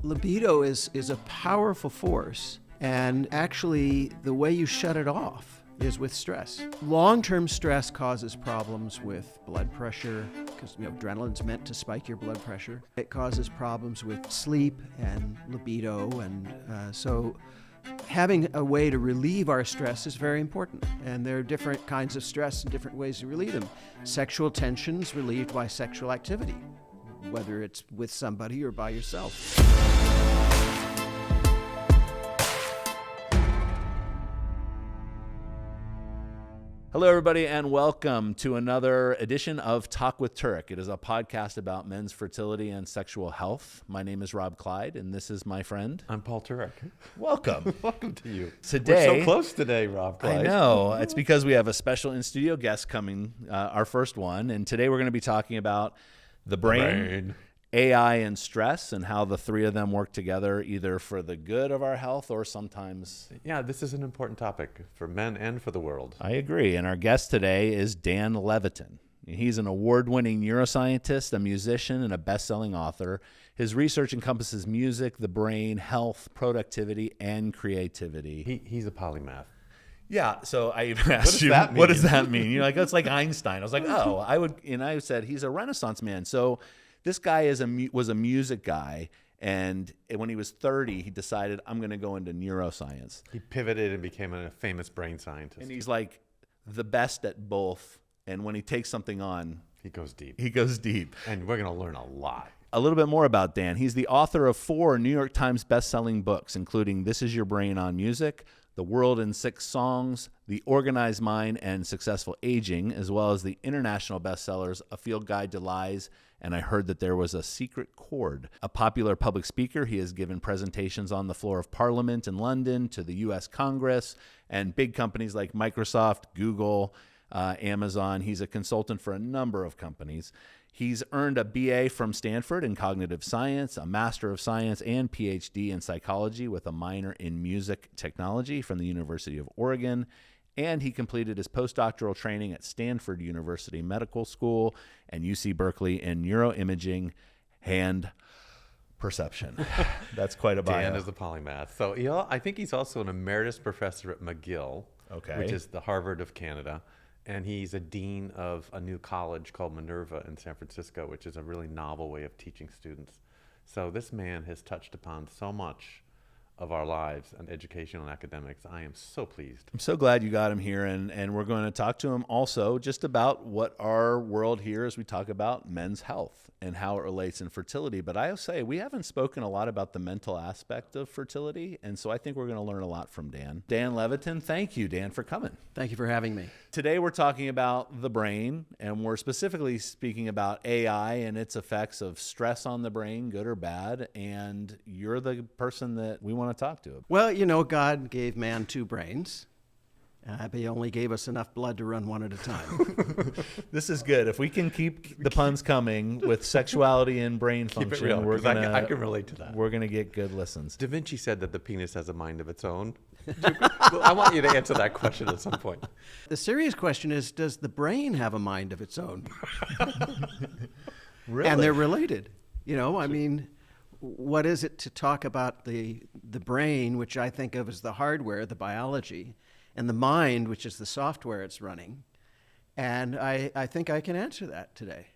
Libido is a powerful force, and actually the way you shut it off is with stress. Long-term stress causes problems with blood pressure, because adrenaline's meant to spike your blood pressure. It causes problems with sleep and libido, and so having a way to relieve our stress is very important. And there are different kinds of stress and different ways to relieve them. Sexual tension's relieved by sexual activity, whether it's with somebody or by yourself. Hello, everybody, and welcome to another edition of Talk with Turek. It is a podcast about men's fertility and sexual health. My name is Rob Clyde, and this is my friend. I'm Paul Turek. Welcome. Welcome to you. Today, we're so close today, Rob Clyde. I know. It's because we have a special in-studio guest coming, our first one, and today we're going to be talking about the brain, AI, and stress, and how the three of them work together either for the good of our health or sometimes... Yeah, this is an important topic for men and for the world. I agree. And our guest today is Dan Levitin. He's an award-winning neuroscientist, a musician, and a best-selling author. His research encompasses music, the brain, health, productivity, and creativity. He's a polymath. Yeah, so I even asked you, what does that mean? You're like, it's like Einstein. I was like, I said, he's a Renaissance man. So this guy was a music guy, and when he was 30, he decided, I'm going to go into neuroscience. He pivoted and became a famous brain scientist. And he's like the best at both, and when he takes something on, he goes deep. And we're going to learn a lot. A little bit more about Dan. He's the author of 4 New York Times best-selling books, including This Is Your Brain on Music, The World in 6 Songs, The Organized Mind, and Successful Aging, as well as the international bestsellers, A Field Guide to Lies, and I Heard That There Was a Secret Chord. A popular public speaker, he has given presentations on the floor of Parliament in London, to the U.S. Congress, and big companies like Microsoft, Google, Amazon. He's a consultant for a number of companies. He's earned a BA from Stanford in cognitive science, a Master of Science, and PhD in psychology with a minor in music technology from the University of Oregon. And he completed his postdoctoral training at Stanford University Medical School and UC Berkeley in neuroimaging and perception. That's quite a bio. Dan is a polymath. So I think he's also an emeritus professor at McGill, which is the Harvard of Canada. And he's a dean of a new college called Minerva in San Francisco, which is a really novel way of teaching students. So this man has touched upon so much of our lives and education and academics. I am so pleased. I'm so glad you got him here, and we're going to talk to him also just about what our world here as we talk about men's health and how it relates in fertility. But I will say we haven't spoken a lot about the mental aspect of fertility, and so I think we're going to learn a lot from Dan. Dan Levitin, thank you, Dan, for coming. Thank you for having me. Today we're talking about the brain, and we're specifically speaking about AI and its effects of stress on the brain, good or bad, and you're the person that we want to talk to. Well, God gave man 2 brains, but he only gave us enough blood to run one at a time. This is good. If we can keep the puns coming with sexuality and brain function, I can relate to that. We're going to get good listens. Da Vinci said that the penis has a mind of its own. I want you to answer that question at some point. The serious question is, does the brain have a mind of its own? Really? And they're related. What is it to talk about the brain, which I think of as the hardware, the biology, and the mind, which is the software it's running? And I think I can answer that today.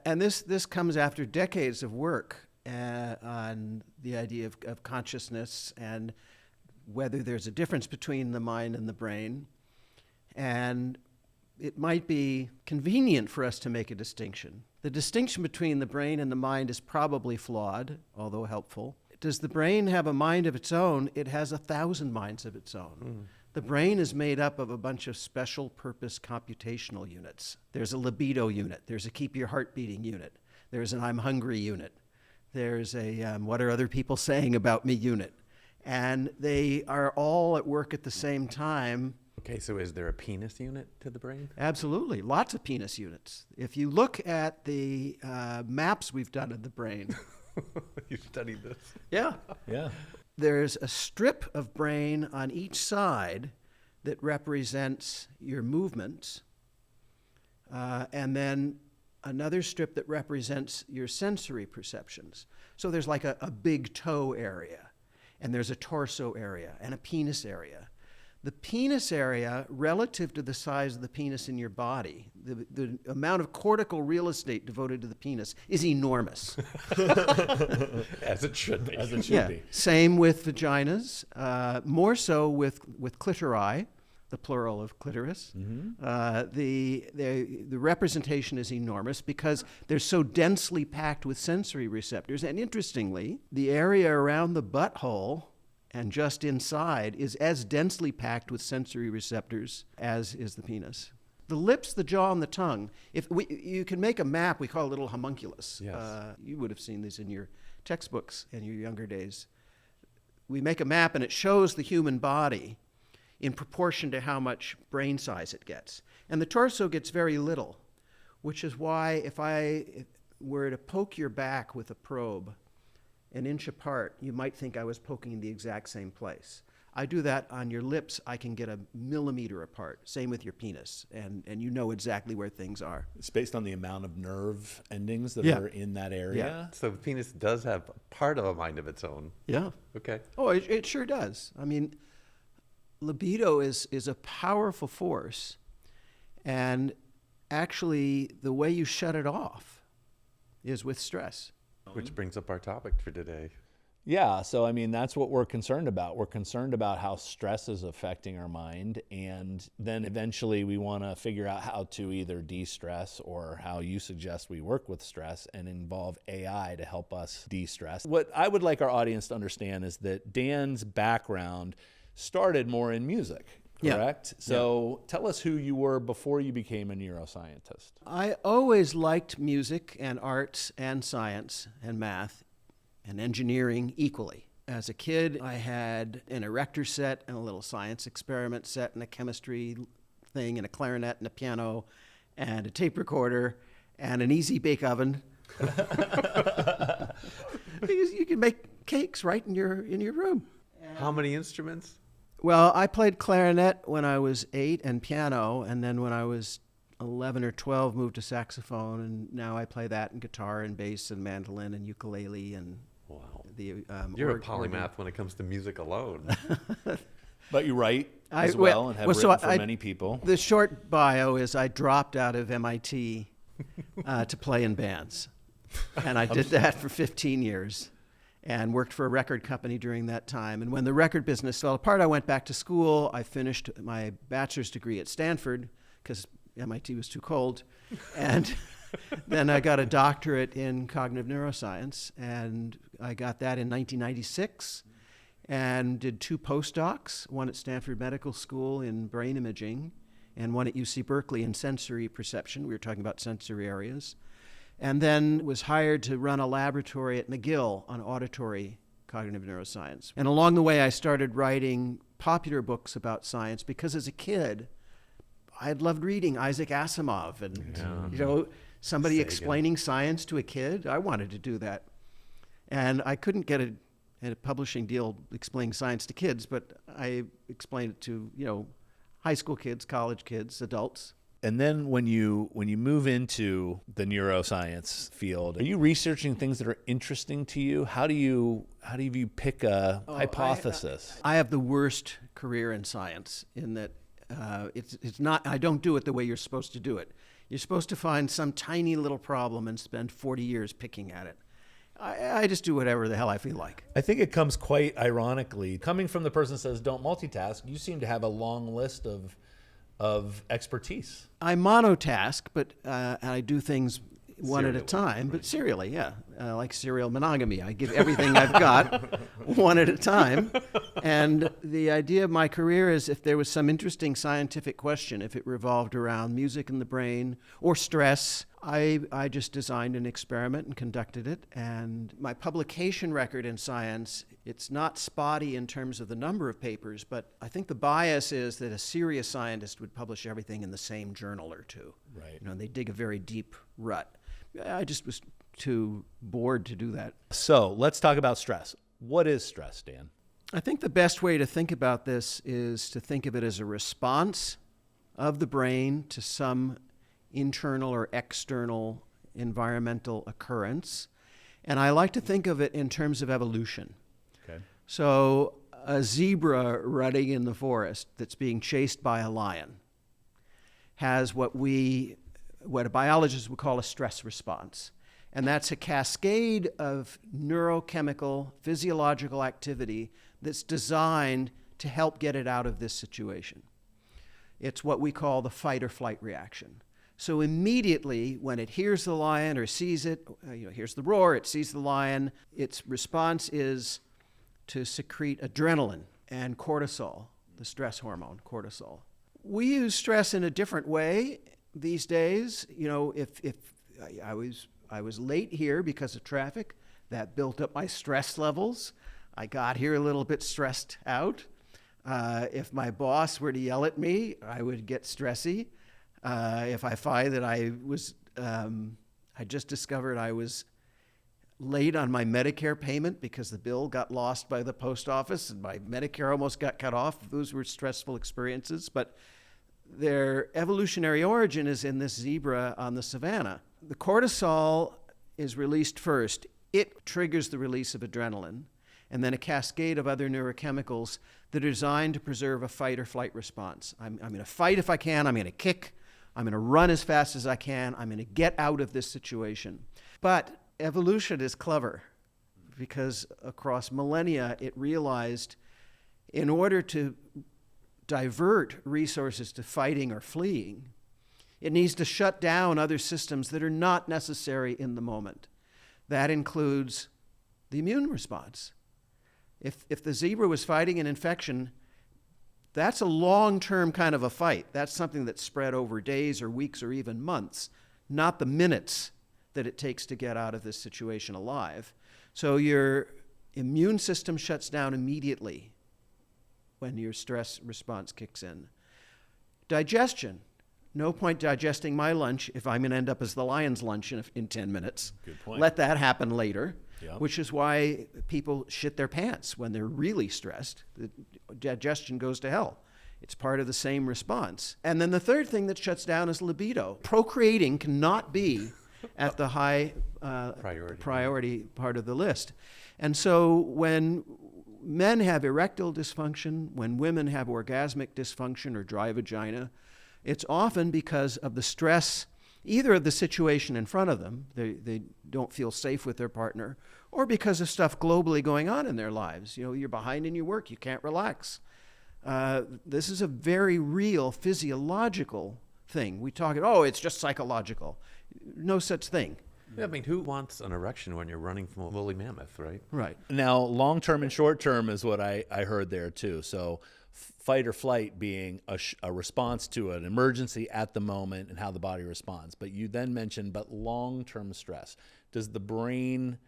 And this comes after decades of work on the idea of consciousness and whether there's a difference between the mind and the brain. And it might be convenient for us to make a distinction. The distinction between the brain and the mind is probably flawed, although helpful. Does the brain have a mind of its own? It has 1,000 minds of its own. The brain is made up of a bunch of special purpose computational units. There's a libido unit. There's a keep your heart beating unit. There's an I'm hungry unit. There's a what are other people saying about me unit. And they are all at work at the same time. Okay, so is there a penis unit to the brain? Absolutely, lots of penis units. If you look at the maps we've done of the brain. You studied this? Yeah. There's a strip of brain on each side that represents your movements, and then another strip that represents your sensory perceptions. So there's like a big toe area, and there's a torso area, and a penis area. The penis area, relative to the size of the penis in your body, the amount of cortical real estate devoted to the penis is enormous. As it should be. As it should be. Same with vaginas, more so with clitori, the plural of clitoris. The representation is enormous because they're so densely packed with sensory receptors. And interestingly, the area around the butthole and just inside is as densely packed with sensory receptors as is the penis. The lips, the jaw, and the tongue, you can make a map we call a little homunculus. Yes. You would have seen these in your textbooks in your younger days. We make a map and it shows the human body in proportion to how much brain size it gets. And the torso gets very little, which is why if I were to poke your back with a probe an inch apart, you might think I was poking in the exact same place. I do that on your lips, I can get a millimeter apart. Same with your penis, and you know exactly where things are. It's based on the amount of nerve endings that Yeah. are in that area. Yeah. So the penis does have part of a mind of its own. Yeah. Okay. Oh, it sure does. I mean, libido is a powerful force, and actually the way you shut it off is with stress. Which brings up our topic for today. Yeah, so I mean, that's what we're concerned about. We're concerned about how stress is affecting our mind, and then eventually we want to figure out how to either de-stress or how you suggest we work with stress and involve AI to help us de-stress. What I would like our audience to understand is that Dan's background started more in music, correct? Yeah. So tell us who you were before you became a neuroscientist. I always liked music and arts and science and math and engineering equally. As a kid, I had an erector set and a little science experiment set and a chemistry thing and a clarinet and a piano and a tape recorder and an easy bake oven. Because you can make cakes right in your room. How many instruments? Well, I played clarinet when I was 8 and piano, and then when I was 11 or 12, moved to saxophone, and now I play that and guitar and bass and mandolin and ukulele and Wow. the You're a organ. polymath when it comes to music alone. But you write as well, well and have well, so written for I- many people. The short bio is I dropped out of MIT to play in bands, and I did that for 15 years. And worked for a record company during that time. And when the record business fell apart, I went back to school. I finished my bachelor's degree at Stanford because MIT was too cold. And then I got a doctorate in cognitive neuroscience. And I got that in 1996 and did 2 postdocs, one at Stanford Medical School in brain imaging and one at UC Berkeley in sensory perception. We were talking about sensory areas. And then was hired to run a laboratory at McGill on auditory cognitive neuroscience. And along the way, I started writing popular books about science because as a kid, I had loved reading Isaac Asimov and somebody Sagan. explaining science to a kid. I wanted to do that. And I couldn't get a publishing deal explaining science to kids, but I explained it to, high school kids, college kids, adults. And then when you move into the neuroscience field, are you researching things that are interesting to you? How do you pick a hypothesis? I have the worst career in science in that it's not. I don't do it the way you're supposed to do it. You're supposed to find some tiny little problem and spend 40 years picking at it. I just do whatever the hell I feel like. I think it comes quite ironically. Coming from the person that says don't multitask, you seem to have a long list of expertise. I monotask, but I do things one at a Serially, time, but serially, yeah. Like serial monogamy. I give everything I've got one at a time. And the idea of my career is if there was some interesting scientific question, if it revolved around music in the brain or stress, I just designed an experiment and conducted it. And my publication record in science, it's not spotty in terms of the number of papers, but I think the bias is that a serious scientist would publish everything in the same journal or two. Right. They dig a very deep rut. I just was too bored to do that. So let's talk about stress. What is stress, Dan? I think the best way to think about this is to think of it as a response of the brain to some internal or external environmental occurrence. And I like to think of it in terms of evolution. Okay. So a zebra running in the forest that's being chased by a lion has what a biologist would call a stress response. And that's a cascade of neurochemical, physiological activity that's designed to help get it out of this situation. It's what we call the fight or flight reaction. So immediately when it hears the lion or sees it, hears the roar, it sees the lion, its response is to secrete adrenaline and cortisol, the stress hormone, cortisol. We use stress in a different way these days. If I was late here because of traffic, that built up my stress levels. I got here a little bit stressed out. If my boss were to yell at me, I would get stressy. If I find that I just discovered I was late on my Medicare payment because the bill got lost by the post office and my Medicare almost got cut off. Those were stressful experiences, but their evolutionary origin is in this zebra on the savannah. The cortisol is released first. It triggers the release of adrenaline, and then a cascade of other neurochemicals that are designed to preserve a fight or flight response. I'm going to fight if I can. I'm going to kick. I'm going to run as fast as I can. I'm going to get out of this situation. But evolution is clever because across millennia it realized in order to divert resources to fighting or fleeing, it needs to shut down other systems that are not necessary in the moment. That includes the immune response. If the zebra was fighting an infection, that's a long-term kind of a fight. That's something that's spread over days or weeks or even months, not the minutes that it takes to get out of this situation alive. So your immune system shuts down immediately when your stress response kicks in. Digestion. No point digesting my lunch if I'm going to end up as the lion's lunch in 10 minutes. Good point. Let that happen later, Yep. which is why people shit their pants when they're really stressed. The digestion goes to hell. It's part of the same response. And then the third thing that shuts down is libido. Procreating cannot be at the high priority part of the list. And so when men have erectile dysfunction, when women have orgasmic dysfunction or dry vagina, it's often because of the stress, either of the situation in front of them, they don't feel safe with their partner, or because of stuff globally going on in their lives. You're behind in your work, you can't relax. This is a very real physiological thing. We talk, it's just psychological. No such thing. Yeah, who wants an erection when you're running from a woolly mammoth, right? Right. Now, long-term and short-term is what I heard there too. So fight or flight being a response to an emergency at the moment and how the body responds. But you then mentioned, long-term stress. Does the brain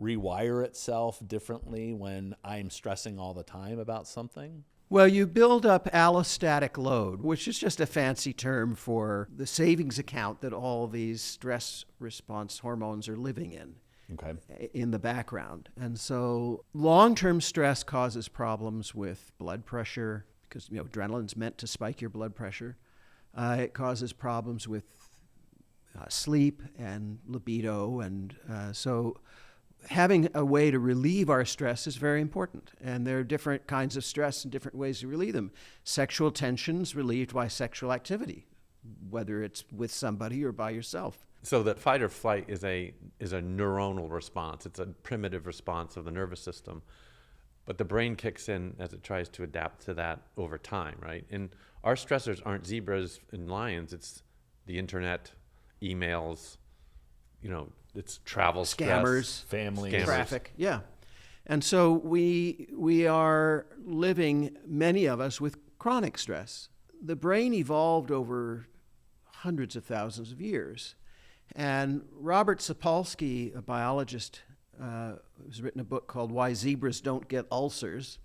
rewire itself differently when I'm stressing all the time about something? Well, you build up allostatic load, which is just a fancy term for the savings account that all these stress response hormones are living in. Okay. In the background. And so long-term stress causes problems with blood pressure because adrenaline's meant to spike your blood pressure. It causes problems with sleep and libido. And so having a way to relieve our stress is very important. And there are different kinds of stress and different ways to relieve them. Sexual tension's relieved by sexual activity, whether it's with somebody or by yourself. So that fight or flight is a neuronal response. It's a primitive response of the nervous system. But the brain kicks in as it tries to adapt to that over time, right? And our stressors aren't zebras and lions. It's the internet, emails, it's travel scammers, stress, family, traffic. Yeah. And so we are living, many of us, with chronic stress. The brain evolved over hundreds of thousands of years. And Robert Sapolsky, a biologist, who's written a book called Why Zebras Don't Get Ulcers,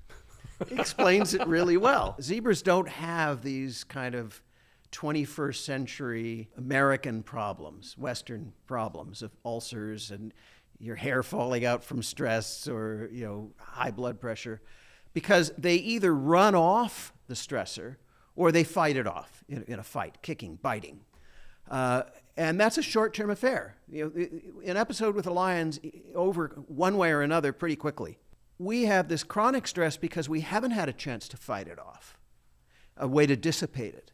explains it really well. Zebras don't have these kind of 21st century American problems, Western problems of ulcers and your hair falling out from stress or high blood pressure, because they either run off the stressor or they fight it off in a fight, kicking, biting. And that's a short-term affair. An episode with the lion's over one way or another pretty quickly. We have this chronic stress because we haven't had a chance to fight it off, a way to dissipate it.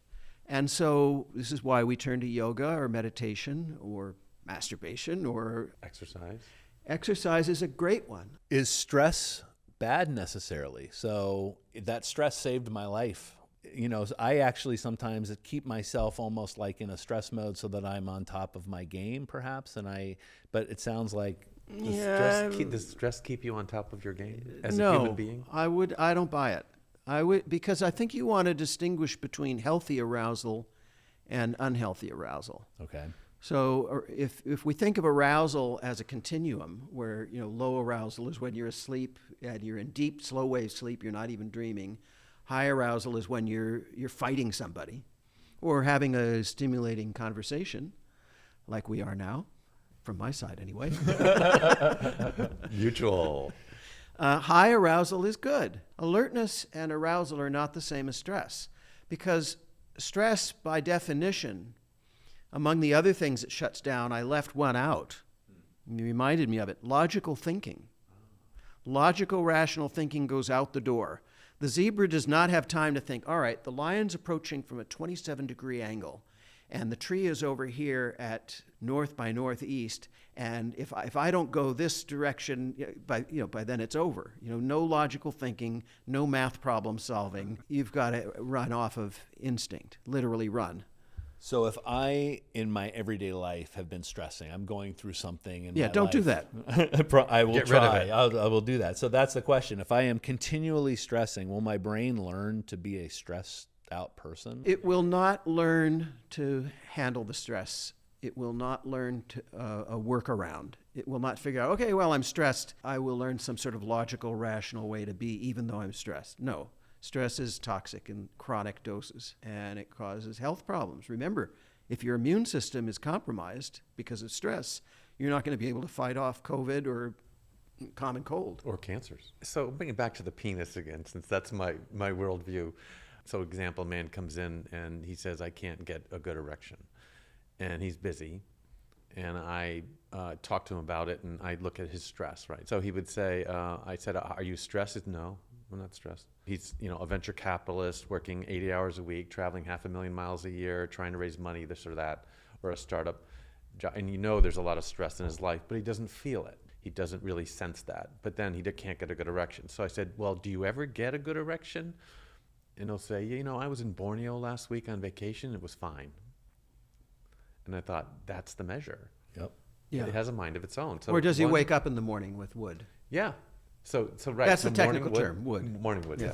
And so this is why we turn to yoga or meditation or masturbation or exercise. Exercise is a great one. Is stress bad necessarily? So that stress saved my life. I actually sometimes keep myself almost like in a stress mode so that I'm on top of my game, perhaps. But it sounds like does stress keep you on top of your game as a human being? I don't buy it. Because I think you want to distinguish between healthy arousal and unhealthy arousal. Okay. So if we think of arousal as a continuum, where low arousal is when you're asleep and you're in deep, slow wave sleep, you're not even dreaming. High arousal is when you're fighting somebody, or having a stimulating conversation, like we are now, from my side anyway. Mutual. High arousal is good. Alertness and arousal are not the same as stress, because stress, by definition, among the other things it shuts down, I left one out. You reminded me of it. Logical thinking. Logical, rational thinking goes out the door. The zebra does not have time to think, all right, the lion's approaching from a 27-degree angle, and the tree is over here at north by northeast, and if I don't go this direction, by then it's over. No logical thinking, no math problem solving. You've got to run off of instinct, literally run. So if I, in my everyday life, have been stressing, I'm going through something in my don't life, do that. I will Get try. rid of it. I will do that. So that's the question. If I am continually stressing, will my brain learn to be a stressed out person? It will not learn to handle the stress. It will not learn to a workaround. It will not figure out, okay, well, I'm stressed. I will learn some sort of logical, rational way to be, even though I'm stressed. No. Stress is toxic in chronic doses, and it causes health problems. Remember, if your immune system is compromised because of stress, you're not going to be able to fight off COVID or common cold. Or cancers. So bring it back to the penis again, since that's my worldview. So example, man comes in and he says, I can't get a good erection. And he's busy. And I talk to him about it, and I look at his stress, right? So he would say, I said, are you stressed? He said, no, I'm not stressed. He's, a venture capitalist working 80 hours a week, traveling 500,000 miles a year, trying to raise money, this or that, or a startup job. And there's a lot of stress in his life, but he doesn't feel it. He doesn't really sense that. But then he can't get a good erection. So I said, well, do you ever get a good erection? And he'll say, I was in Borneo last week on vacation. It was fine. And I thought, that's the measure. Yep. Yeah. It has a mind of its own. So or does he wake up in the morning with wood? Yeah. So right. That's so the technical term, wood. Morning wood. Yeah.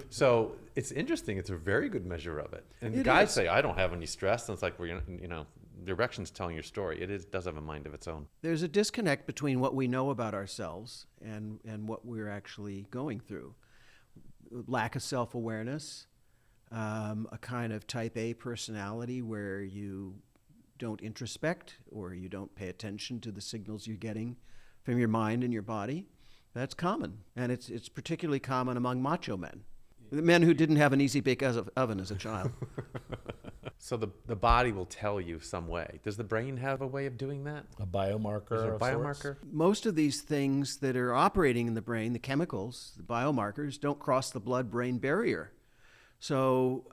So it's interesting. It's a very good measure of it. And It guys is. say, I don't have any stress. And it's like, the erection's telling your story. It does have a mind of its own. There's a disconnect between what we know about ourselves and what we're actually going through. Lack of self-awareness, a kind of type A personality where you don't introspect or you don't pay attention to the signals you're getting from your mind and your body. That's common, and it's particularly common among macho men, men who didn't have an easy bake oven as a child. So the body will tell you some way. Does the brain have a way of doing that? A biomarker. Is there a of biomarker? sorts? Most of these things that are operating in the brain, the chemicals, the biomarkers, don't cross the blood-brain barrier. So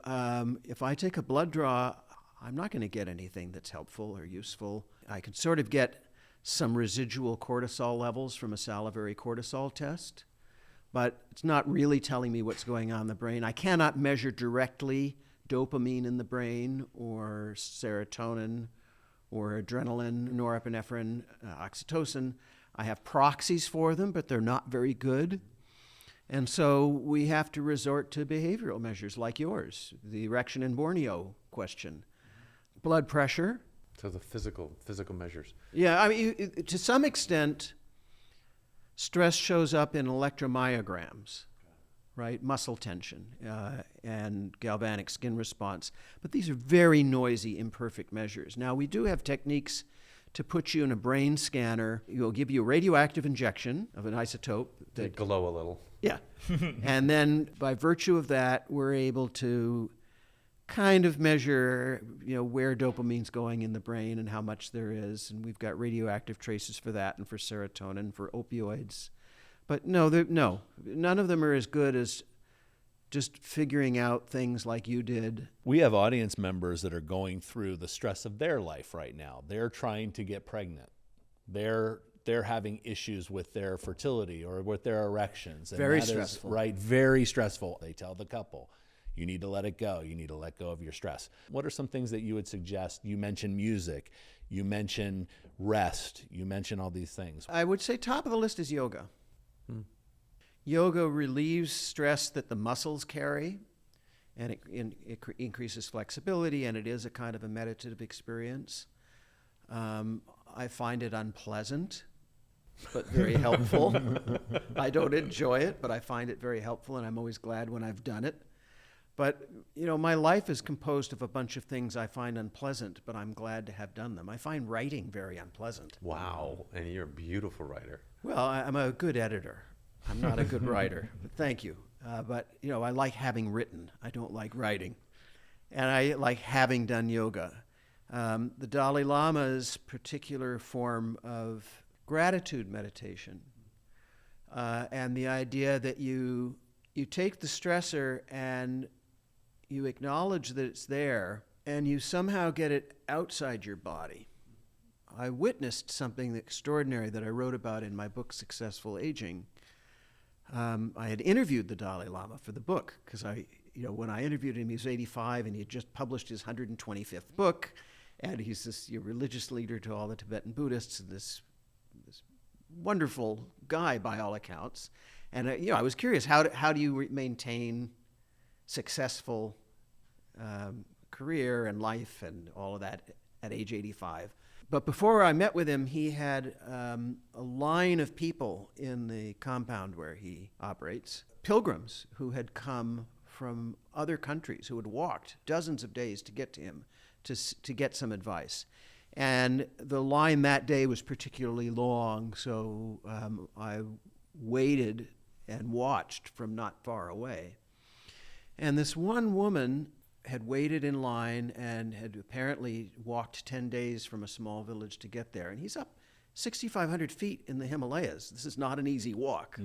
if I take a blood draw, I'm not going to get anything that's helpful or useful. I can sort of get some residual cortisol levels from a salivary cortisol test, but it's not really telling me what's going on in the brain. I cannot measure directly dopamine in the brain or serotonin or adrenaline, norepinephrine, oxytocin. I have proxies for them, but they're not very good. And so we have to resort to behavioral measures like yours, the erection in Borneo question. Blood pressure. So the physical measures. Yeah, I mean, to some extent, stress shows up in electromyograms, right? Muscle tension and galvanic skin response. But these are very noisy, imperfect measures. Now, we do have techniques to put you in a brain scanner. We'll give you a radioactive injection of an isotope. They glow a little. Yeah. And then by virtue of that, we're able to kind of measure, where dopamine's going in the brain and how much there is. And we've got radioactive traces for that and for serotonin, for opioids. But no, none of them are as good as just figuring out things like you did. We have audience members that are going through the stress of their life right now. They're trying to get pregnant. They're having issues with their fertility or with their erections. And very stressful. Right, very stressful. They tell the couple, you need to let it go. You need to let go of your stress. What are some things that you would suggest? You mentioned music. You mentioned rest. You mentioned all these things. I would say top of the list is yoga. Yoga relieves stress that the muscles carry, and it increases flexibility, and it is a kind of a meditative experience. I find it unpleasant, but very helpful. I don't enjoy it, but I find it very helpful, and I'm always glad when I've done it. But, my life is composed of a bunch of things I find unpleasant, but I'm glad to have done them. I find writing very unpleasant. Wow, and you're a beautiful writer. Well, I'm a good editor. I'm not a good writer, but thank you. But, I like having written. I don't like writing. And I like having done yoga. The Dalai Lama's particular form of gratitude meditation and the idea that you take the stressor and you acknowledge that it's there and you somehow get it outside your body. I witnessed something extraordinary that I wrote about in my book, Successful Aging. I had interviewed the Dalai Lama for the book because when I interviewed him, he was 85 and he had just published his 125th book. And he's this religious leader to all the Tibetan Buddhists, and this wonderful guy by all accounts. And I was curious, how do you maintain successful career and life and all of that at age 85? But before I met with him, he had a line of people in the compound where he operates, pilgrims who had come from other countries, who had walked dozens of days to get to him to get some advice. And the line that day was particularly long, so I waited and watched from not far away. And this one woman had waited in line and had apparently walked 10 days from a small village to get there. And he's up 6,500 feet in the Himalayas. This is not an easy walk.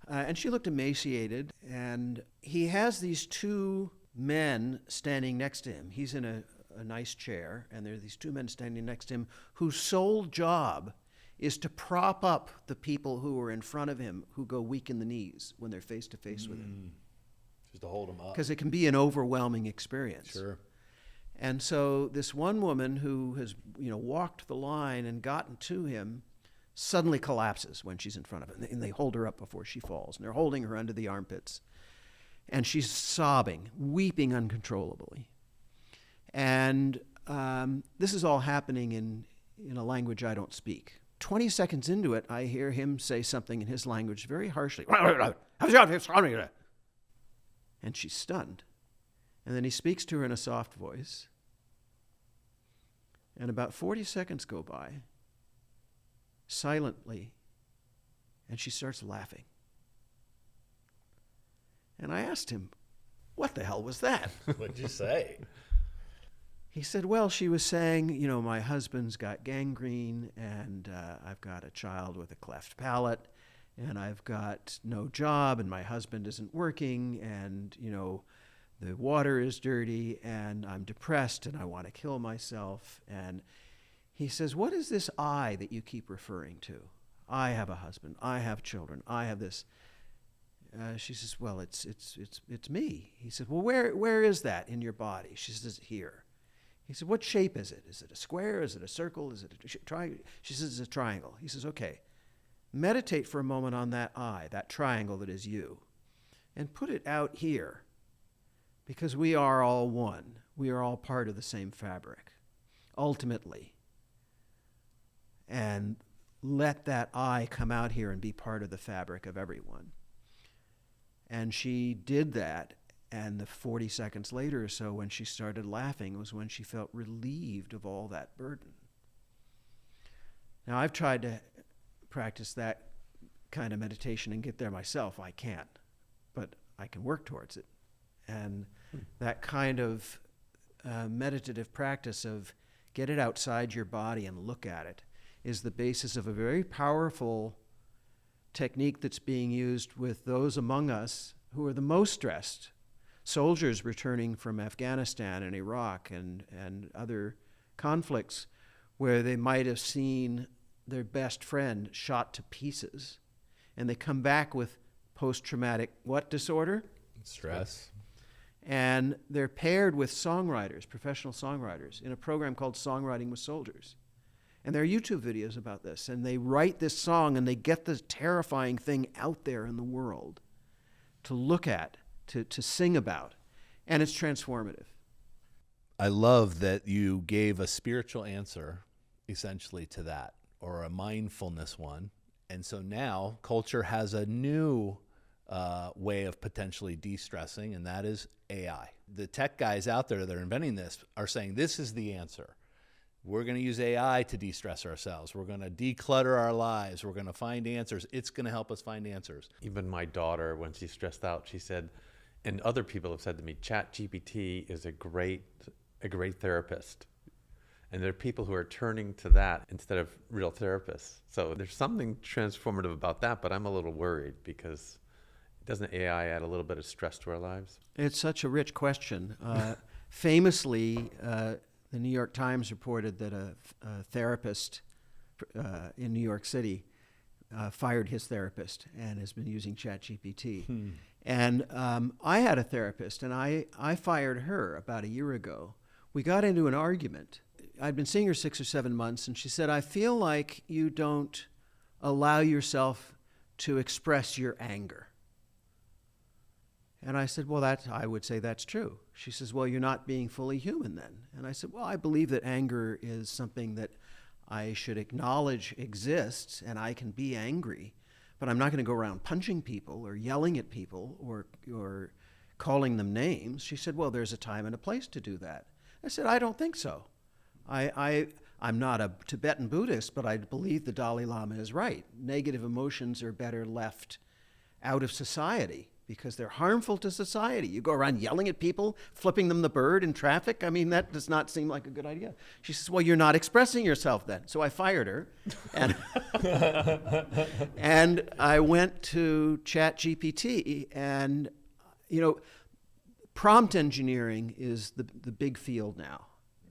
And she looked emaciated, and he has these two men standing next to him. He's in a nice chair, and there are these two men standing next to him whose sole job is to prop up the people who are in front of him who go weak in the knees when they're face to face with him. Just to hold them up. Because it can be an overwhelming experience. Sure. And so this one woman who has walked the line and gotten to him suddenly collapses when she's in front of him, and they hold her up before she falls, and they're holding her under the armpits. And she's sobbing, weeping uncontrollably. And this is all happening in a language I don't speak. 20 seconds into it, I hear him say something in his language very harshly. And she's stunned. And then he speaks to her in a soft voice. And about 40 seconds go by, silently, and she starts laughing. And I asked him, what the hell was that? What'd you say? He said, well, she was saying, my husband's got gangrene, and I've got a child with a cleft palate, and I've got no job, and my husband isn't working, and, the water is dirty, and I'm depressed, and I want to kill myself. And he says, what is this I that you keep referring to? I have a husband. I have children. I have this. She says, well, it's me. He said, well, where is that in your body? She says, here. He said, what shape is it? Is it a square? Is it a circle? Is it a triangle? She says, it's a triangle. He says, okay, meditate for a moment on that I, that triangle that is you, and put it out here, because we are all one. We are all part of the same fabric, ultimately. And let that I come out here and be part of the fabric of everyone. And she did that, and the 40 seconds later or so, when she started laughing, was when she felt relieved of all that burden. Now, I've tried to practice that kind of meditation and get there myself. I can't, but I can work towards it. And that kind of meditative practice of get it outside your body and look at it is the basis of a very powerful technique that's being used with those among us who are the most stressed. Soldiers returning from Afghanistan and Iraq and other conflicts where they might have seen their best friend shot to pieces, and they come back with post-traumatic what disorder? Stress. And they're paired with songwriters, professional songwriters, in a program called Songwriting with Soldiers. And there are YouTube videos about this, and they write this song and they get this terrifying thing out there in the world to look at, to sing about, and it's transformative. I love that you gave a spiritual answer essentially to that, or a mindfulness one. And so now culture has a new way of potentially de-stressing, and that is AI. The tech guys out there that are inventing this are saying this is the answer. We're going to use AI to de-stress ourselves. We're going to declutter our lives. We're going to find answers. It's going to help us find answers. Even my daughter, when she's stressed out, she said, and other people have said to me, ChatGPT is a great therapist. And there are people who are turning to that instead of real therapists. So there's something transformative about that, but I'm a little worried because doesn't AI add a little bit of stress to our lives? It's such a rich question. Famously, the New York Times reported that a therapist in New York City fired his therapist and has been using ChatGPT. And I had a therapist, and I fired her about a year ago. We got into an argument. I'd been seeing her 6 or 7 months, and she said, I feel like you don't allow yourself to express your anger. And I said, well, I would say that's true. She says, well, you're not being fully human then. And I said, well, I believe that anger is something that I should acknowledge exists, and I can be angry, but I'm not going to go around punching people or yelling at people or calling them names. She said, well, there's a time and a place to do that. I said, I don't think so. I'm not a Tibetan Buddhist, but I believe the Dalai Lama is right. Negative emotions are better left out of society because they're harmful to society. You go around yelling at people, flipping them the bird in traffic. I mean, that does not seem like a good idea. She says, well, you're not expressing yourself then. So I fired her. And, and I went to ChatGPT. And, you know, prompt engineering is the big field now.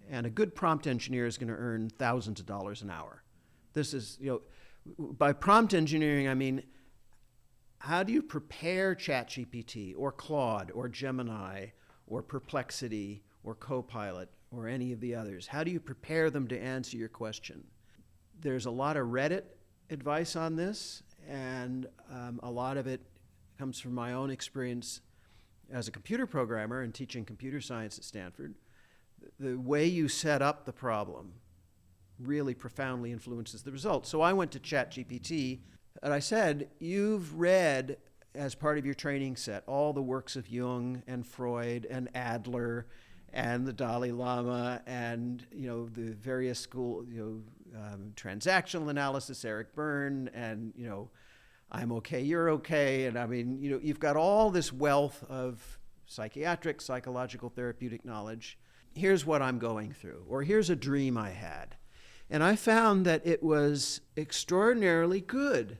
And a good prompt engineer is going to earn thousands of dollars an hour. This is, you know, by prompt engineering, I mean, how do you prepare ChatGPT or Claude or Gemini or Perplexity or Copilot or any of the others? How do you prepare them to answer your question? There's a lot of Reddit advice on this, and a lot of it comes from my own experience as a computer programmer and teaching computer science at Stanford. The way you set up the problem really profoundly influences the results. So I went to ChatGPT and I said, you've read as part of your training set all the works of Jung and Freud and Adler and the Dalai Lama and, you know, the various school, you know, transactional analysis, Eric Berne, and, you know, I'm okay, you're okay. And I mean, you know, you've got all this wealth of psychiatric, psychological, therapeutic knowledge. Here's what I'm going through, or here's a dream I had. And I found that it was extraordinarily good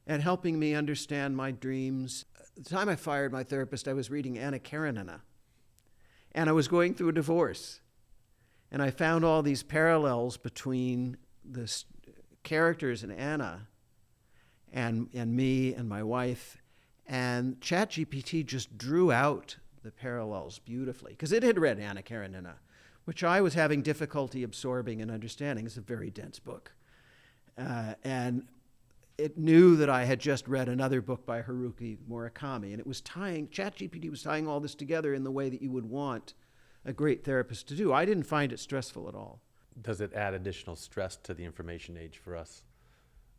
at helping me understand my dreams. At the time I fired my therapist, I was reading Anna Karenina, and I was going through a divorce. And I found all these parallels between the characters in Anna and me and my wife, and ChatGPT just drew out the parallels beautifully, because it had read Anna Karenina, which I was having difficulty absorbing and understanding. It's a very dense book. And it knew that I had just read another book by Haruki Murakami, and it was ChatGPT was tying all this together in the way that you would want a great therapist to do. I didn't find it stressful at all. Does it add additional stress to the information age for us?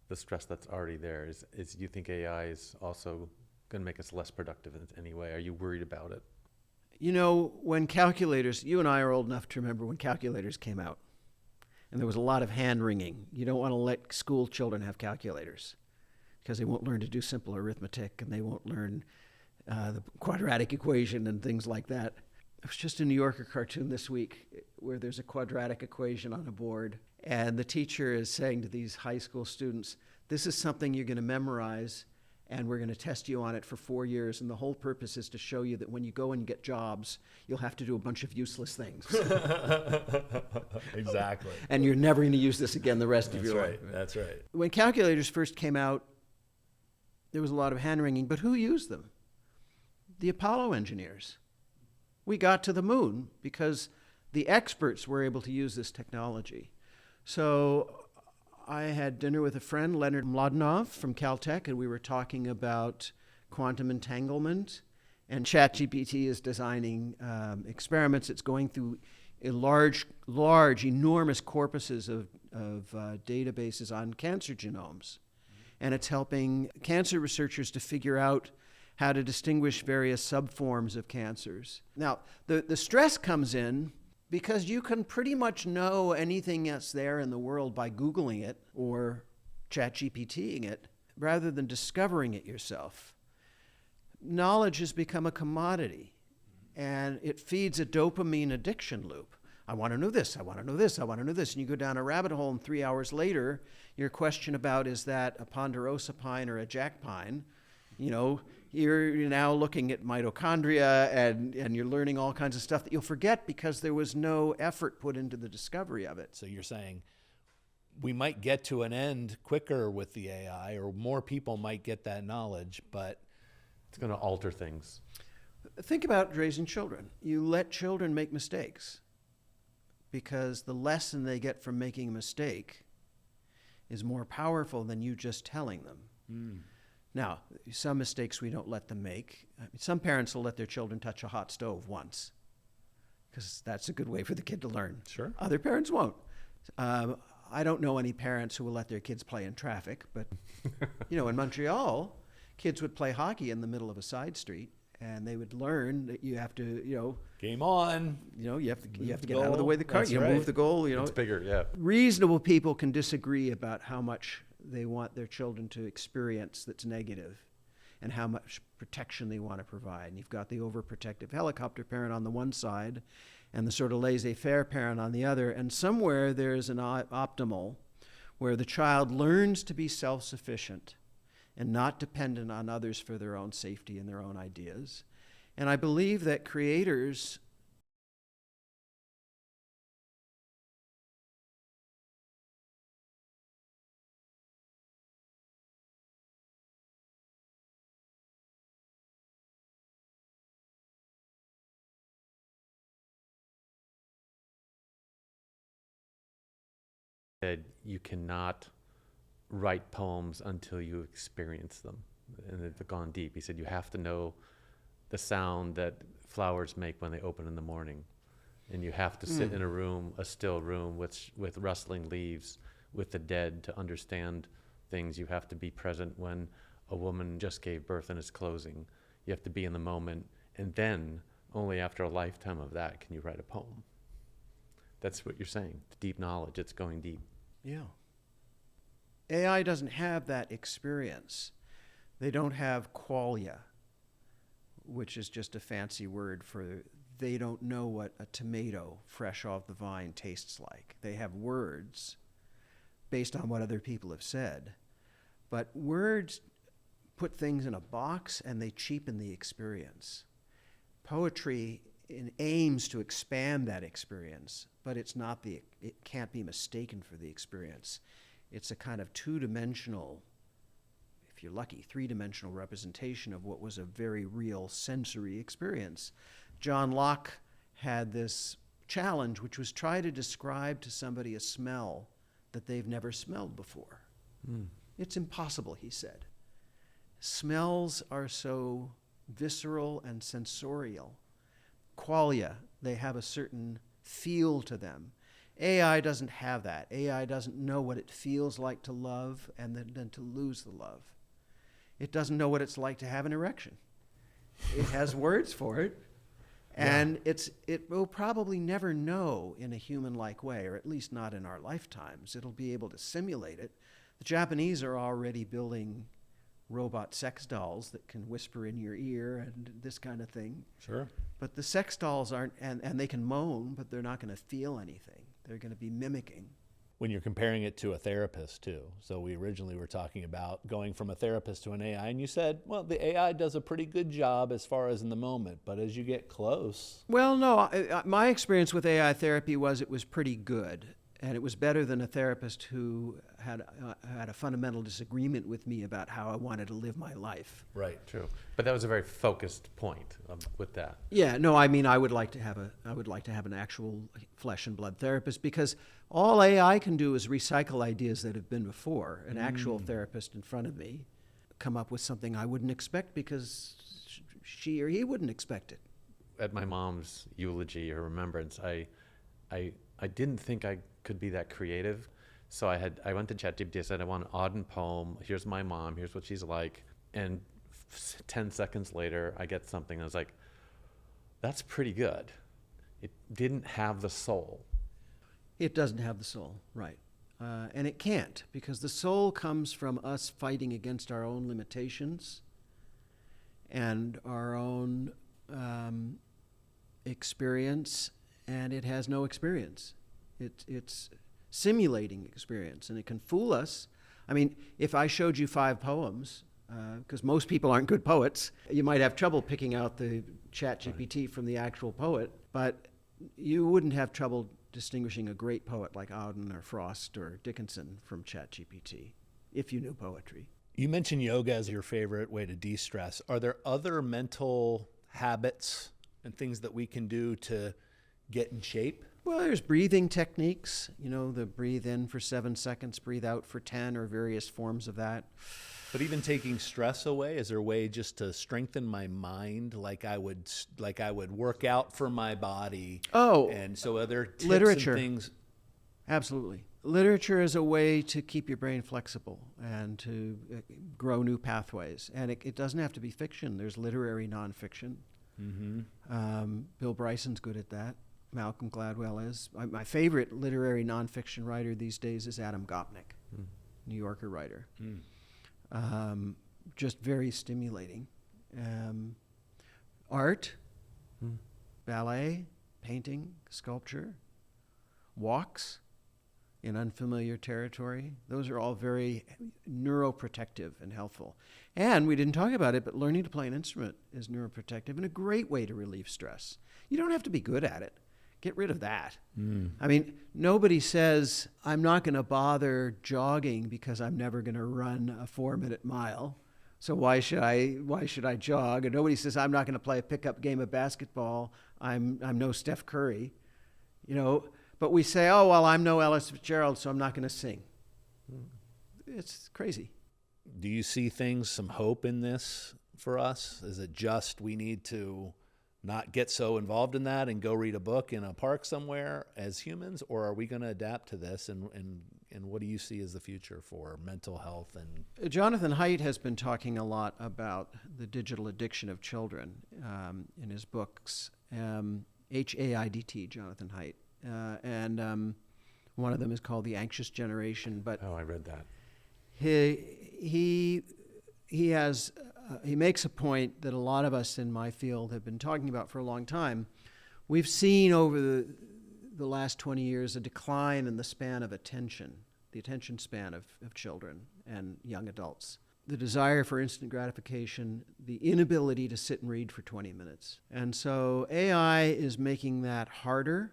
The stress that's already there. You think AI is also going to make us less productive in any way? Are you worried about it? You know, when calculators, you and I are old enough to remember when calculators came out, and there was a lot of hand-wringing. You don't want to let school children have calculators because they won't learn to do simple arithmetic, and they won't learn the quadratic equation and things like that. It was just a New Yorker cartoon this week where there's a quadratic equation on a board, and the teacher is saying to these high school students, this is something you're going to memorize, and we're going to test you on it for 4 years, and the whole purpose is to show you that when you go and get jobs, you'll have to do a bunch of useless things. Exactly. And you're never going to use this again the rest of your life. That's right. When calculators first came out, there was a lot of hand-wringing, but who used them? The Apollo engineers. We got to the moon because the experts were able to use this technology. So I had dinner with a friend, Leonard Mladenov from Caltech, and we were talking about quantum entanglement. And ChatGPT is designing experiments. It's going through a large, enormous corpuses of databases on cancer genomes. And it's helping cancer researchers to figure out how to distinguish various subforms of cancers. Now, the stress comes in because you can pretty much know anything that's there in the world by Googling it or ChatGPTing it rather than discovering it yourself. Knowledge has become a commodity, and it feeds a dopamine addiction loop. I want to know this, I want to know this, I want to know this. And you go down a rabbit hole, and 3 hours later, your question about is that a ponderosa pine or a jack pine, you're now looking at mitochondria and you're learning all kinds of stuff that you'll forget because there was no effort put into the discovery of it. So you're saying we might get to an end quicker with the AI, or more people might get that knowledge, but it's going to alter things. Think about raising children. You let children make mistakes because the lesson they get from making a mistake is more powerful than you just telling them. Mm. Now, some mistakes we don't let them make. Some parents will let their children touch a hot stove once because that's a good way for the kid to learn. Sure. Other parents won't. I don't know any parents who will let their kids play in traffic, but in Montreal, kids would play hockey in the middle of a side street, and they would learn that you have to, game on. You have to get out of the way of the car. That's you right. Move the goal. It's bigger, yeah. Reasonable people can disagree about how much they want their children to experience that's negative and how much protection they want to provide. And you've got the overprotective helicopter parent on the one side and the sort of laissez-faire parent on the other. And somewhere there's an optimal where the child learns to be self-sufficient and not dependent on others for their own safety and their own ideas. And I believe that creators said you cannot write poems until you experience them, and they've gone deep. He said you have to know the sound that flowers make when they open in the morning, and you have to sit in a room, a still room with rustling leaves, with the dead to understand things. You have to be present when a woman just gave birth and is closing. You have to be in the moment, and then only after a lifetime of that can you write a poem. That's what you're saying. It's deep knowledge. It's going deep. Yeah. AI doesn't have that experience. They don't have qualia, which is just a fancy word for they don't know what a tomato fresh off the vine tastes like. They have words based on what other people have said. But words put things in a box and they cheapen the experience. Poetry aims to expand that experience, but it can't be mistaken for the experience. It's a kind of two-dimensional, if you're lucky, three-dimensional representation of what was a very real sensory experience. John Locke had this challenge, which was try to describe to somebody a smell that they've never smelled before. It's impossible, he said. Smells are so visceral and sensorial. Qualia, they have a certain feel to them. AI doesn't have that. AI doesn't know what it feels like to love and then to lose the love. It doesn't know what it's like to have an erection. It has words for it, and it will probably never know in a human-like way, or at least not in our lifetimes. It'll be able to simulate it. The Japanese are already building robot sex dolls that can whisper in your ear and this kind of thing. Sure. But the sex dolls aren't, and they can moan, but they're not going to feel anything. They're going to be mimicking. When you're comparing it to a therapist too. So we originally were talking about going from a therapist to an AI, and you said, well, the AI does a pretty good job as far as in the moment, but as you get close. Well, no, my experience with AI therapy was it was pretty good. And it was better than a therapist who had a fundamental disagreement with me about how I wanted to live my life. Right. True. But that was a very focused point with that. Yeah, no, I mean, I would like to have an actual flesh and blood therapist, because all AI can do is recycle ideas that have been before. An actual therapist in front of me come up with something I wouldn't expect because she or he wouldn't expect it. At my mom's eulogy or remembrance, I didn't think I could be that creative. So I went to ChatGPT. I said, I want an Auden poem. Here's my mom. Here's what she's like. And 10 seconds later, I get something. I was like, that's pretty good. It didn't have the soul. It doesn't have the soul, right. And it can't, because the soul comes from us fighting against our own limitations and our own experience, and it has no experience. It's simulating experience, and it can fool us. I mean, if I showed you 5 poems, because most people aren't good poets, you might have trouble picking out the ChatGPT from the actual poet, but you wouldn't have trouble distinguishing a great poet like Auden or Frost or Dickinson from ChatGPT if you knew poetry. You mentioned yoga as your favorite way to de-stress. Are there other mental habits and things that we can do to get in shape? Well, there's breathing techniques, the breathe in for 7 seconds, breathe out for 10, or various forms of that. But even taking stress away, is there a way just to strengthen my mind, like I would work out for my body? Oh, and so are there tips literature. and things? Absolutely. Literature is a way to keep your brain flexible and to grow new pathways. And it doesn't have to be fiction. There's literary nonfiction. Mm-hmm. Bill Bryson's good at that. Malcolm Gladwell is. My favorite literary nonfiction writer these days is Adam Gopnik, New Yorker writer. Just very stimulating. Art, ballet, painting, sculpture, walks in unfamiliar territory. Those are all very neuroprotective and helpful. And we didn't talk about it, but learning to play an instrument is neuroprotective and a great way to relieve stress. You don't have to be good at it. Get rid of that. I mean, nobody says, I'm not going to bother jogging because I'm never going to run a 4-minute mile. So why should I jog? And nobody says, I'm not going to play a pickup game of basketball. I'm no Steph Curry. But we say, oh, well, I'm no Ellis Fitzgerald, so I'm not going to sing. It's crazy. Do you see some hope in this for us? Is it just we need to not get so involved in that and go read a book in a park somewhere as humans, or are we going to adapt to this? And what do you see as the future for mental health? And Jonathan Haidt has been talking a lot about the digital addiction of children in his books. Haidt, Jonathan Haidt, and one of them is called The Anxious Generation. But I read that. He has. He makes a point that a lot of us in my field have been talking about for a long time. We've seen over the last 20 years a decline in the span of attention, the attention span of children and young adults. The desire for instant gratification, the inability to sit and read for 20 minutes. And so AI is making that harder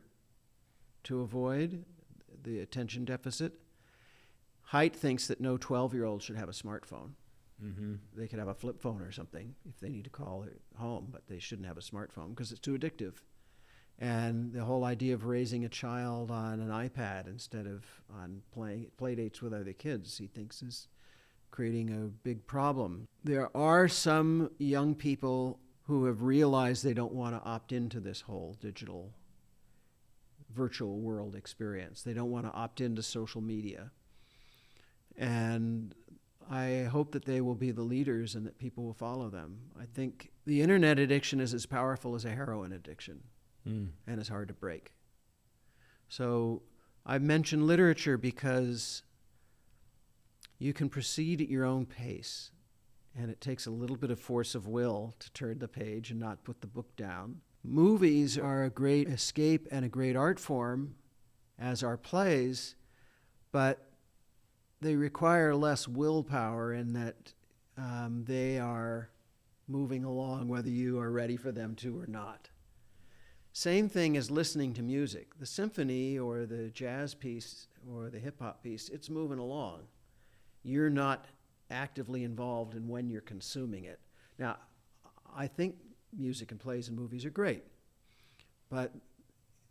to avoid, the attention deficit. Haidt thinks that no 12-year-old should have a smartphone. Mm-hmm. They could have a flip phone or something if they need to call it home, but they shouldn't have a smartphone because it's too addictive. And the whole idea of raising a child on an iPad instead of on play dates with other kids, he thinks is creating a big problem. There are some young people who have realized they don't want to opt into this whole digital virtual world experience. They don't want to opt into social media. And I hope that they will be the leaders and that people will follow them. I think the internet addiction is as powerful as a heroin addiction and it's hard to break. So I've mentioned literature because you can proceed at your own pace and it takes a little bit of force of will to turn the page and not put the book down. Movies are a great escape and a great art form, as are plays, but they require less willpower in that they are moving along whether you are ready for them to or not. Same thing as listening to music. The symphony or the jazz piece or the hip-hop piece, it's moving along. You're not actively involved in when you're consuming it. Now, I think music and plays and movies are great, but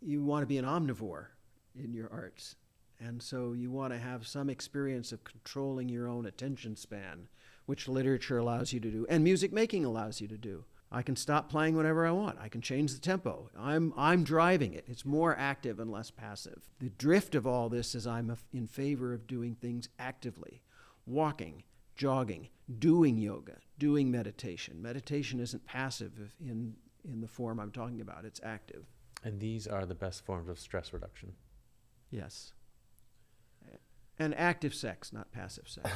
you want to be an omnivore in your arts. And so you want to have some experience of controlling your own attention span, which literature allows you to do, and music making allows you to do. I can stop playing whenever I want. I can change the tempo. I'm driving it. It's more active and less passive. The drift of all this is I'm in favor of doing things actively. Walking, jogging, doing yoga, doing meditation. Meditation isn't passive in the form I'm talking about. It's active. And these are the best forms of stress reduction. Yes. And active sex, not passive sex.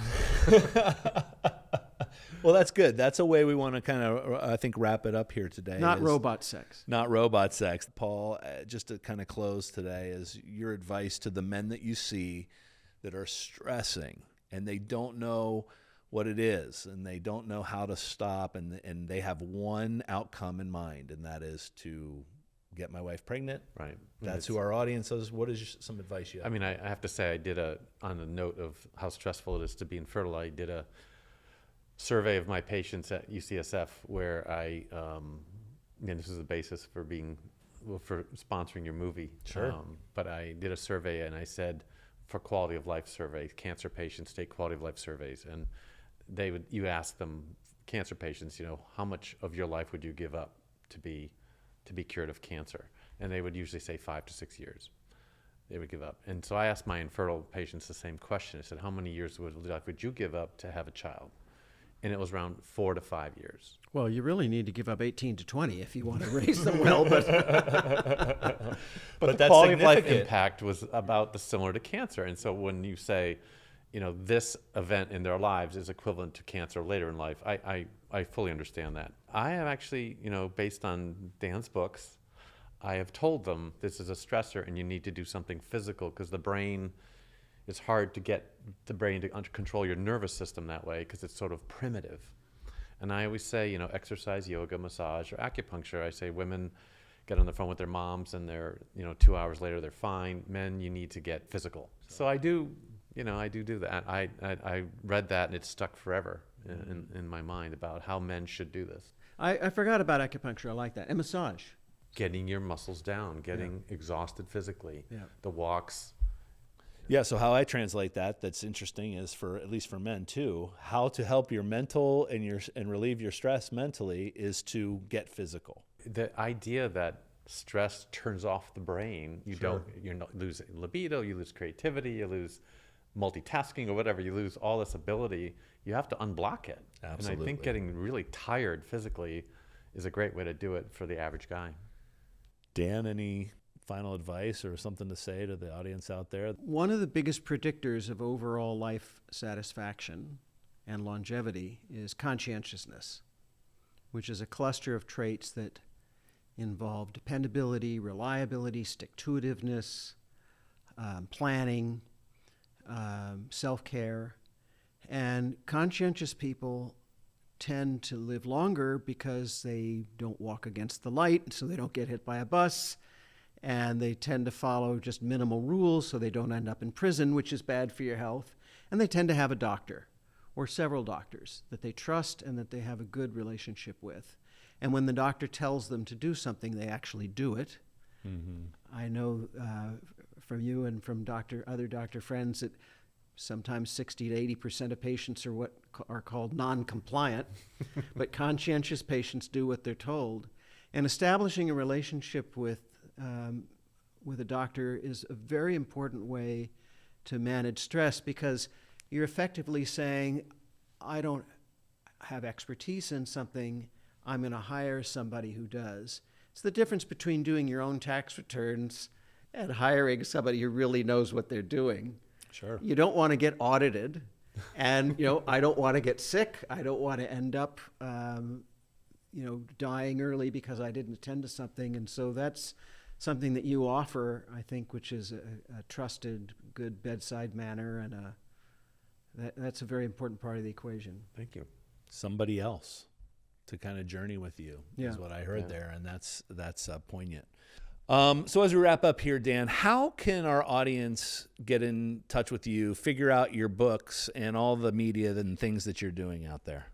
Well, that's good. That's a way we want to kind of, I think, wrap it up here today. Not robot sex. Not robot sex. Paul, just to kind of close today, is your advice to the men that you see that are stressing and they don't know what it is and they don't know how to stop and they have one outcome in mind, and that is to get my wife pregnant. Right. That's who our audience is. What is some advice you have? I mean, I have to say, I did on the note of how stressful it is to be infertile, I did a survey of my patients at UCSF where this is the basis for for sponsoring your movie. Sure. But I did a survey and I said, for quality of life surveys, cancer patients take quality of life surveys, and you ask them, cancer patients, how much of your life would you give up to be cured of cancer? And they would usually say 5 to 6 years they would give up. And so I asked my infertile patients the same question. I said, how many years would you give up to have a child? And it was around 4 to 5 years. Well, you really need to give up 18 to 20 if you want to raise them well. But the that's quality of life significant. impact was about similar to cancer. And so when you say, this event in their lives is equivalent to cancer later in life, I fully understand that. I have actually, based on Dan's books, I have told them this is a stressor and you need to do something physical because the brain, it's hard to get the brain to control your nervous system that way because it's sort of primitive. And I always say, exercise, yoga, massage, or acupuncture. I say women get on the phone with their moms and they're, 2 hours later they're fine. Men, you need to get physical. So I do that. I read that and it stuck forever in my mind about how men should do this. I forgot about acupuncture. I like that. And massage. Getting your muscles down, getting exhausted physically. Yeah. The walks. Yeah, so how I translate that's interesting is at least for men too, how to help your mental and relieve your stress mentally is to get physical. The idea that stress turns off the brain, you lose libido, you lose creativity, you lose multitasking or whatever, you lose all this ability, you have to unblock it. Absolutely. And I think getting really tired physically is a great way to do it for the average guy. Dan, any final advice or something to say to the audience out there? One of the biggest predictors of overall life satisfaction and longevity is conscientiousness, which is a cluster of traits that involve dependability, reliability, stick-to-itiveness, planning, self-care. And conscientious people tend to live longer because they don't walk against the light, so they don't get hit by a bus. And they tend to follow just minimal rules so they don't end up in prison, which is bad for your health. And they tend to have a doctor or several doctors that they trust and that they have a good relationship with. And when the doctor tells them to do something, they actually do it. Mm-hmm. I know from you and from other doctor friends that sometimes 60 to 80% of patients are what are called non-compliant, but conscientious patients do what they're told. And establishing a relationship with a doctor is a very important way to manage stress, because you're effectively saying, I don't have expertise in something, I'm going to hire somebody who does. It's the difference between doing your own tax returns and hiring somebody who really knows what they're doing. Sure. You don't want to get audited. And, I don't want to get sick. I don't want to end up, dying early because I didn't attend to something. And so that's something that you offer, I think, which is a trusted, good bedside manner. And that's a very important part of the equation. Thank you. Somebody else to kind of journey with you is what I heard there. And that's poignant. So as we wrap up here, Dan, how can our audience get in touch with you, figure out your books and all the media and things that you're doing out there?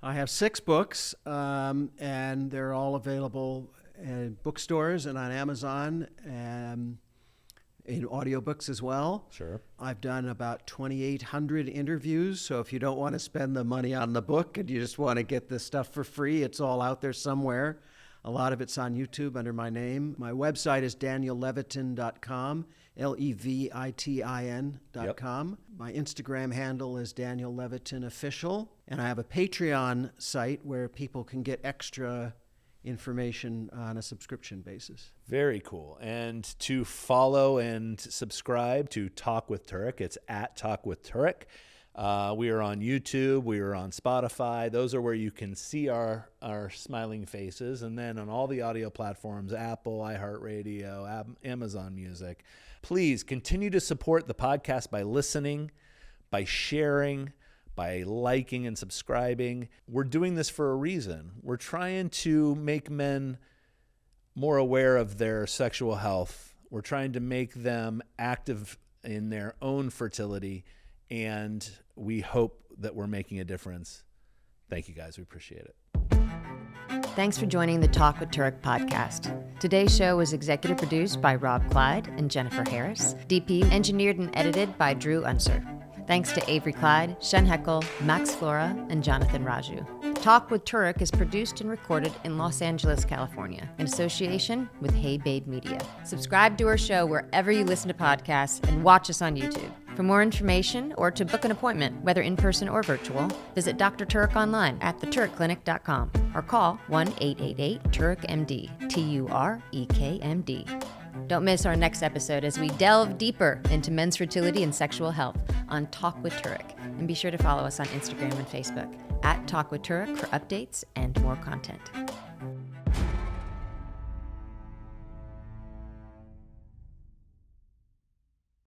I have 6 books, and they're all available in bookstores and on Amazon, and in audiobooks as well. Sure. I've done about 2,800 interviews, so if you don't want to spend the money on the book and you just want to get this stuff for free, it's all out there somewhere. A lot of it's on YouTube under my name. My website is daniellevitin.com, Levitin.com. Yep. My Instagram handle is Daniel Levitin Official. And I have a Patreon site where people can get extra information on a subscription basis. Very cool. And to follow and subscribe to Talk with Turek, it's at Talk with Turek. We are on YouTube. We are on Spotify. Those are where you can see our smiling faces. And then on all the audio platforms, Apple, iHeartRadio, Amazon Music. Please continue to support the podcast by listening, by sharing, by liking and subscribing. We're doing this for a reason. We're trying to make men more aware of their sexual health. We're trying to make them active in their own fertility. And we hope that we're making a difference. Thank you, guys. We appreciate it. Thanks for joining the Talk with Turek podcast. Today's show was executive produced by Rob Clyde and Jennifer Harris. DP engineered and edited by Drew Unser. Thanks to Avery Clyde, Shen Heckel, Max Flora, and Jonathan Raju. Talk with Turek is produced and recorded in Los Angeles, California, in association with Hey Babe Media. Subscribe to our show wherever you listen to podcasts and watch us on YouTube. For more information or to book an appointment, whether in person or virtual, visit Dr. Turek online at theturekclinic.com or call 1-888-TUREK-MD, TUREKMD. Don't miss our next episode as we delve deeper into men's fertility and sexual health on Talk with Turek. And be sure to follow us on Instagram and Facebook at Talk with Turek for updates and more content.